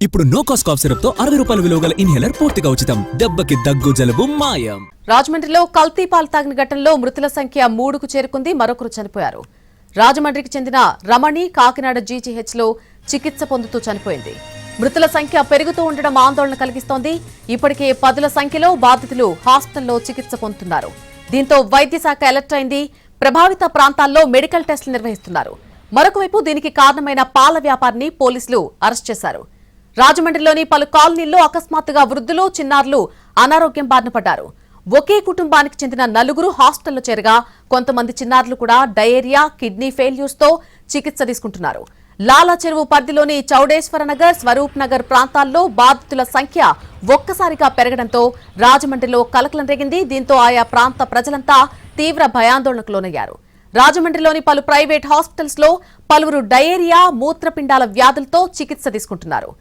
ఇప్పుడు no cost cough syrup తో 60 రూపాయల విలువ గల ఇన్హేలర్ పూర్తిగా ఉచితం. దెబ్బకి దగ్గు జలుబు మాయం. రాజమండ్రిలో కల్తీ పాలు తాగిన ఘటనలో మృతుల సంఖ్య 3కు చేరుకుంది. మరొకరు చనిపోయారు. రాజమండ్రికి చెందిన రమణి కాకినాడ జీజీహెచ్ లో చికిత్స పొందుతూ చనిపోయింది. మృతుల సంఖ్య పెరుగుతూ ఉండడం ఆందోళన కలిగిస్తోంది. ఇప్పటికే 10ల సంఖ్యలో బాధితులు హాస్పిటల్లో చికిత్స పొందుతున్నారు. దీంతో వైద్య శాఖ అలర్ట్ అయింది. ప్రభావిత ప్రాంతాల్లో మెడికల్ టెస్టులు నిర్వహిస్తున్నారు. మరొకవైపు దీనికి కారణమైన పాల వ్యాపారిని పోలీసులు అరెస్ట్ చేశారు. రాజమండ్రిలోని పలు కాలనీల్లో అకస్మాత్తుగా వృద్ధులు, చిన్నారులు అనారోగ్యం బారిన పడ్డారు. ఒకే కుటుంబానికి చెందిన 4 హాస్పిటల్లో చేరగా కొంతమంది చిన్నారులు కూడా డయేరియా, కిడ్నీ ఫెయిల్యూర్స్ తో చికిత్స తీసుకుంటున్నారు. లాలా చెరువు పరిధిలోని చౌడేశ్వర నగర్, స్వరూప్ నగర్ ప్రాంతాల్లో బాధితుల సంఖ్య ఒక్కసారిగా పెరగడంతో రాజమండ్రిలో కలకలం రేగింది. దీంతో ఆయా ప్రాంత ప్రజలంతా తీవ్ర భయాందోళనకు లోనయ్యారు. రాజమండ్రిలోని పలు ప్రైవేట్ హాస్పిటల్స్ లో పలువురు డయేరియా, మూత్రపిండాల వ్యాధులతో చికిత్స తీసుకుంటున్నారు.